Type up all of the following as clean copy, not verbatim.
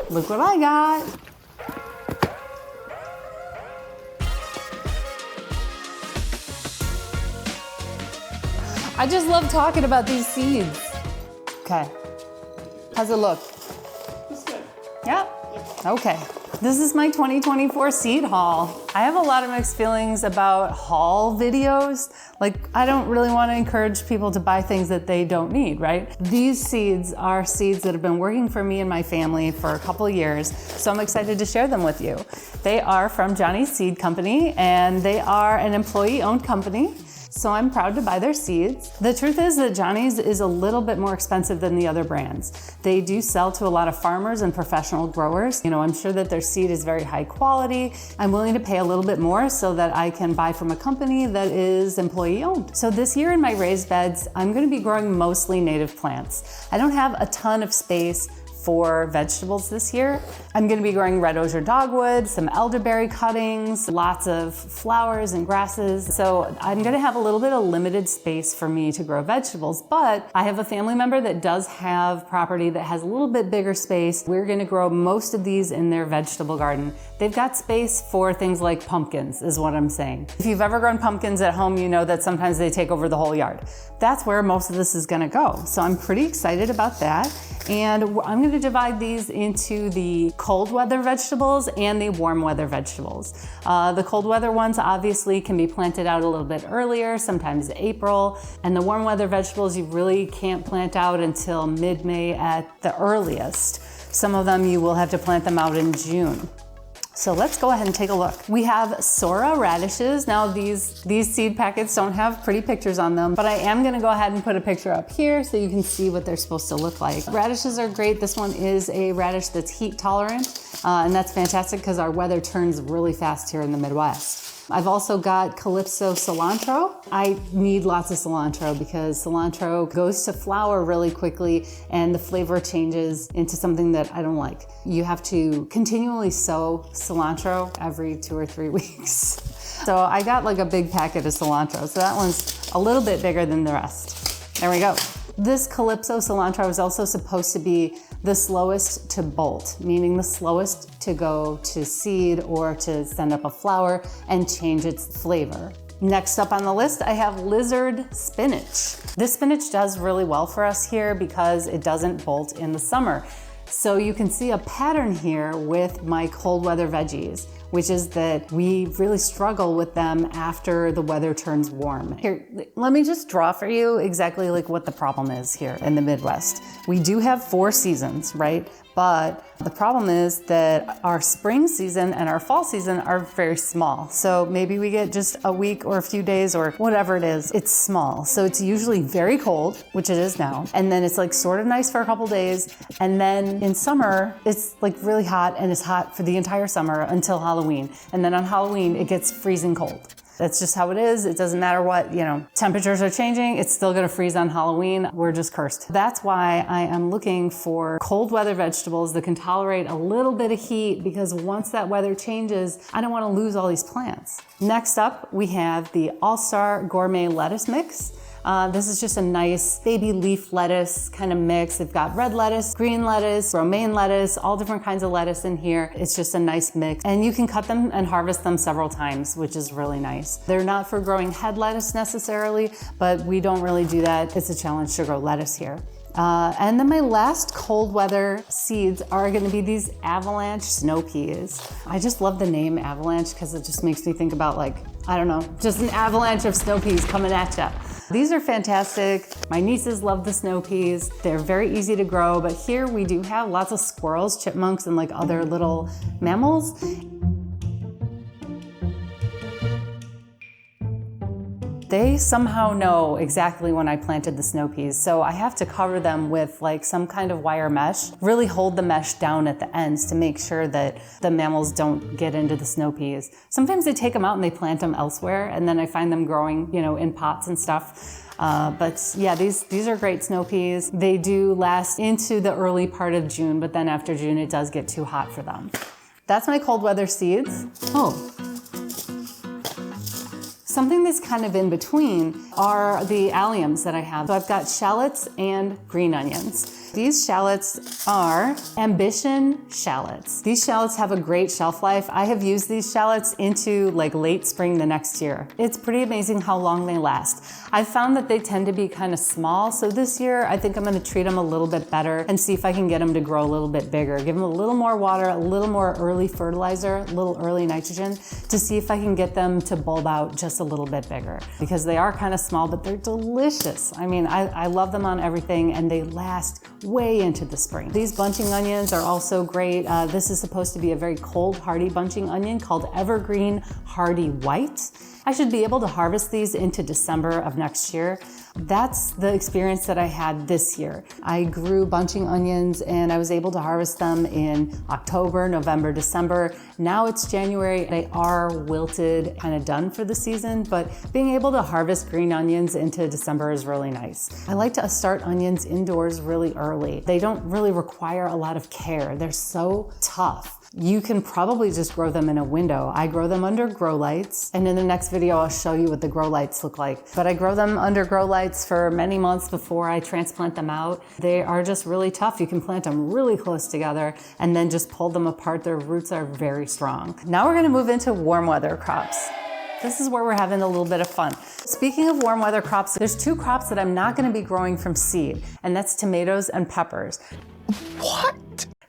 Look what I got. I just love talking about these seeds. Okay. How's it look? It's good. Yeah? Okay. This is my 2024 seed haul. I have a lot of mixed feelings about haul videos. Like, I don't really want to encourage people to buy things that they don't need, right? These seeds are seeds that have been working for me and my family for a couple of years, so I'm excited to share them with you. They are from Johnny's Seed Company, and they are an employee-owned company. So I'm proud to buy their seeds. The truth is that Johnny's is a little bit more expensive than the other brands. They do sell to a lot of farmers and professional growers. You know, I'm sure that their seed is very high quality. I'm willing to pay a little bit more so that I can buy from a company that is employee owned. So this year in my raised beds, I'm gonna be growing mostly native plants. I don't have a ton of space for vegetables this year. I'm gonna be growing red osier dogwood, some elderberry cuttings, lots of flowers and grasses. So I'm gonna have a little bit of limited space for me to grow vegetables, but I have a family member that does have property that has a little bit bigger space. We're gonna grow most of these in their vegetable garden. They've got space for things like pumpkins, is what I'm saying. If you've ever grown pumpkins at home, you know that sometimes they take over the whole yard. That's where most of this is gonna go. So I'm pretty excited about that. And I'm gonna divide these into the cold weather vegetables and the warm weather vegetables. The cold weather ones obviously can be planted out a little bit earlier, sometimes April. And the warm weather vegetables you really can't plant out until mid-May at the earliest. Some of them you will have to plant them out in June. So let's go ahead and take a look. We have Sora radishes. Now these seed packets don't have pretty pictures on them, but I am gonna go ahead and put a picture up here so you can see what they're supposed to look like. Radishes are great. This one is a radish that's heat tolerant, and that's fantastic because our weather turns really fast here in the Midwest. I've also got Calypso Cilantro. I need lots of cilantro because cilantro goes to flower really quickly and the flavor changes into something that I don't like. You have to continually sow cilantro every 2 or 3 weeks. So I got like a big packet of cilantro. So that one's a little bit bigger than the rest. There we go. This Calypso Cilantro is also supposed to be the slowest to bolt, meaning the slowest to go to seed or to send up a flower and change its flavor. Next up on the list, I have lizard spinach. This spinach does really well for us here because it doesn't bolt in the summer. So you can see a pattern here with my cold weather veggies, which is that we really struggle with them after the weather turns warm. Here, let me just draw for you exactly like what the problem is here in the Midwest. We do have 4 seasons, right? But the problem is that our spring season and our fall season are very small. So maybe we get just a week or a few days or whatever it is, it's small. So it's usually very cold, which it is now. And then it's like sort of nice for a couple days. And then in summer, it's like really hot and it's hot for the entire summer until Halloween. And then on Halloween, it gets freezing cold. That's just how it is. It doesn't matter what, temperatures are changing. It's still gonna freeze on Halloween. We're just cursed. That's why I am looking for cold weather vegetables that can tolerate a little bit of heat because once that weather changes, I don't wanna lose all these plants. Next up, we have the All-Star Gourmet Lettuce Mix. This is just a nice baby leaf lettuce kind of mix. They've got red lettuce, green lettuce, romaine lettuce, all different kinds of lettuce in here. It's just a nice mix. And you can cut them and harvest them several times, which is really nice. They're not for growing head lettuce necessarily, but we don't really do that. It's a challenge to grow lettuce here. And then my last cold weather seeds are gonna be these Avalanche snow peas. I just love the name Avalanche because it just makes me think about just an avalanche of snow peas coming at ya. These are fantastic. My nieces love the snow peas. They're very easy to grow, but here we do have lots of squirrels, chipmunks, and like other little mammals. They somehow know exactly when I planted the snow peas, so I have to cover them with like some kind of wire mesh, really hold the mesh down at the ends to make sure that the mammals don't get into the snow peas. Sometimes they take them out and they plant them elsewhere, and then I find them growing, in pots and stuff. But yeah, these are great snow peas. They do last into the early part of June, but then after June, it does get too hot for them. That's my cold weather seeds. Something that's kind of in between are the alliums that I have. So I've got shallots and green onions. These shallots are Ambition shallots. These shallots have a great shelf life. I have used these shallots into like late spring the next year. It's pretty amazing how long they last. I've found that they tend to be kind of small, so this year I think I'm going to treat them a little bit better and see if I can get them to grow a little bit bigger. Give them a little more water, a little more early fertilizer, a little early nitrogen to see if I can get them to bulb out just a little bit bigger, because they are kind of small, but they're delicious. I mean, I love them on everything, and they last way into the spring. These bunching onions are also great. This is supposed to be a very cold, hardy bunching onion called Evergreen Hardy White. I should be able to harvest these into December of next year. That's the experience that I had this year. I grew bunching onions and I was able to harvest them in October, November, December. Now it's January. They are wilted, kind of done for the season, but being able to harvest green onions into December is really nice. I like to start onions indoors really early. They don't really require a lot of care. They're so tough. You can probably just grow them in a window. I grow them under grow lights, and in the next video I'll show you what the grow lights look like. But I grow them under grow lights for many months before I transplant them out. They are just really tough. You can plant them really close together and then just pull them apart. Their roots are very strong. Now we're gonna move into warm weather crops. This is where we're having a little bit of fun. Speaking of warm weather crops, there's two crops that I'm not gonna be growing from seed, and that's tomatoes and peppers. What?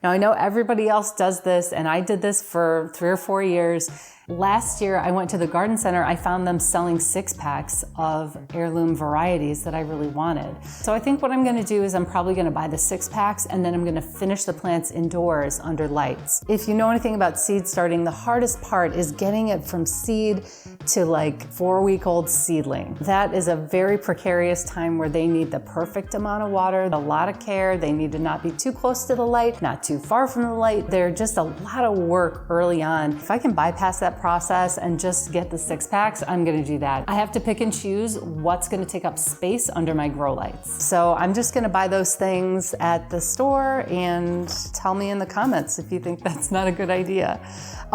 Now I know everybody else does this, and I did this for 3 or 4 years. Last year, I went to the garden center. I found them selling 6-packs of heirloom varieties that I really wanted. So I think what I'm gonna do is I'm probably gonna buy the 6-packs, and then I'm gonna finish the plants indoors under lights. If you know anything about seed starting, the hardest part is getting it from seed to like 4-week-old seedling. That is a very precarious time where they need the perfect amount of water, a lot of care. They need to not be too close to the light, not too far from the light. They're just a lot of work early on. If I can bypass that process and just get the 6-packs, I'm gonna do that. I have to pick and choose what's gonna take up space under my grow lights. So I'm just gonna buy those things at the store, and tell me in the comments if you think that's not a good idea.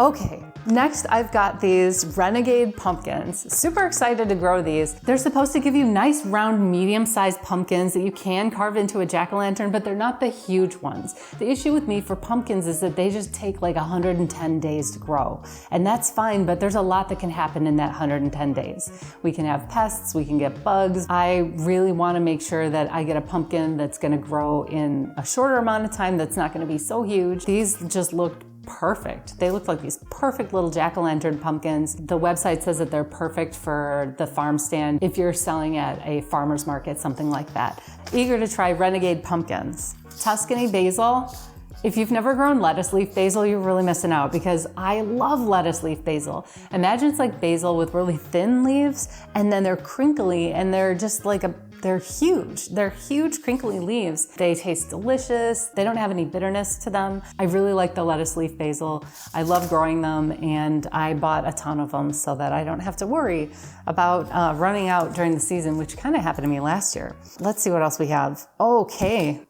Okay, next I've got these Renegade pumpkins. Super excited to grow these. They're supposed to give you nice round medium-sized pumpkins that you can carve into a jack-o'-lantern, but they're not the huge ones. The issue with me for pumpkins is that they just take like 110 days to grow. And that's fine, but there's a lot that can happen in that 110 days. We can have pests, we can get bugs. I really wanna make sure that I get a pumpkin that's gonna grow in a shorter amount of time, that's not gonna be so huge. These just look perfect. They look like these perfect little jack-o'-lantern pumpkins. The website says that they're perfect for the farm stand if you're selling at a farmer's market, something like that. Eager to try Renegade pumpkins. Tuscany basil. If you've never grown lettuce leaf basil, you're really missing out, because I love lettuce leaf basil. Imagine it's like basil with really thin leaves, and then they're crinkly, and they're just like they're huge. They're huge, crinkly leaves. They taste delicious. They don't have any bitterness to them. I really like the lettuce leaf basil. I love growing them, and I bought a ton of them so that I don't have to worry about running out during the season, which kind of happened to me last year. Let's see what else we have. Okay.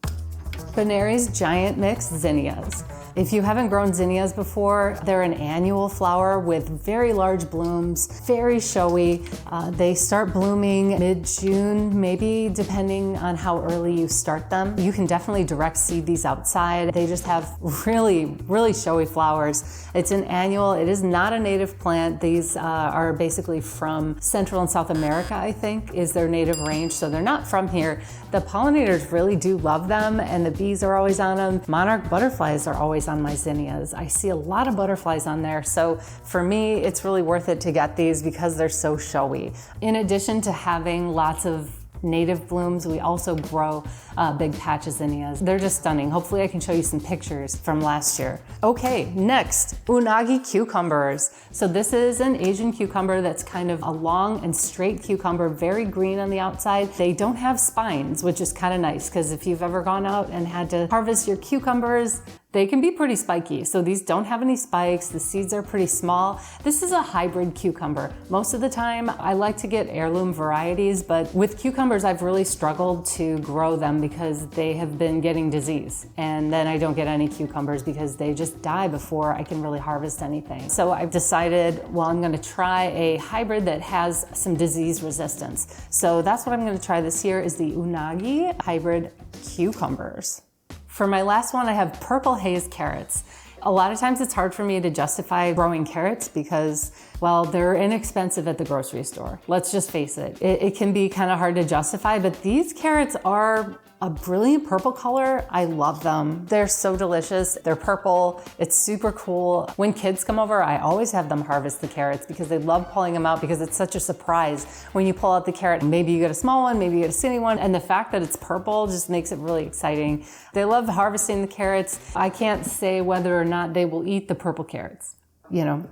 Benari's Giant Mix Zinnias. If you haven't grown zinnias before, they're an annual flower with very large blooms, very showy. They start blooming mid-June, maybe, depending on how early you start them. You can definitely direct seed these outside. They just have really, really showy flowers. It's an annual. It is not a native plant. These are basically from Central and South America, I think, is their native range, so they're not from here. The pollinators really do love them, and the bees are always on them. Monarch butterflies are always on my zinnias. I see a lot of butterflies on there, so for me, it's really worth it to get these because they're so showy. In addition to having lots of native blooms, we also grow big patch of zinnias. They're just stunning. Hopefully I can show you some pictures from last year. Okay, next, Unagi cucumbers. So this is an Asian cucumber that's kind of a long and straight cucumber, very green on the outside. They don't have spines, which is kind of nice, because if you've ever gone out and had to harvest your cucumbers, they can be pretty spiky. So these don't have any spikes. The seeds are pretty small. This is a hybrid cucumber. Most of the time, I like to get heirloom varieties, but with cucumbers, I've really struggled to grow them because they have been getting disease. And then I don't get any cucumbers because they just die before I can really harvest anything. So I've decided, well, I'm gonna try a hybrid that has some disease resistance. So that's what I'm gonna try this year, is the Unagi hybrid cucumbers. For my last one, I have purple haze carrots. A lot of times it's hard for me to justify growing carrots because, well, they're inexpensive at the grocery store. Let's just face it. It can be kind of hard to justify, but these carrots are a brilliant purple color. I love them. They're so delicious. They're purple. It's super cool. When kids come over, I always have them harvest the carrots because they love pulling them out because it's such a surprise when you pull out the carrot. Maybe you get a small one, maybe you get a skinny one, and the fact that it's purple just makes it really exciting. They love harvesting the carrots. I can't say whether or not they will eat the purple carrots. You know,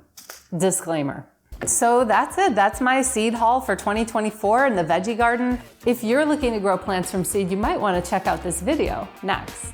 disclaimer. So that's it. That's my seed haul for 2024 in the veggie garden. If you're looking to grow plants from seed, you might want to check out this video next.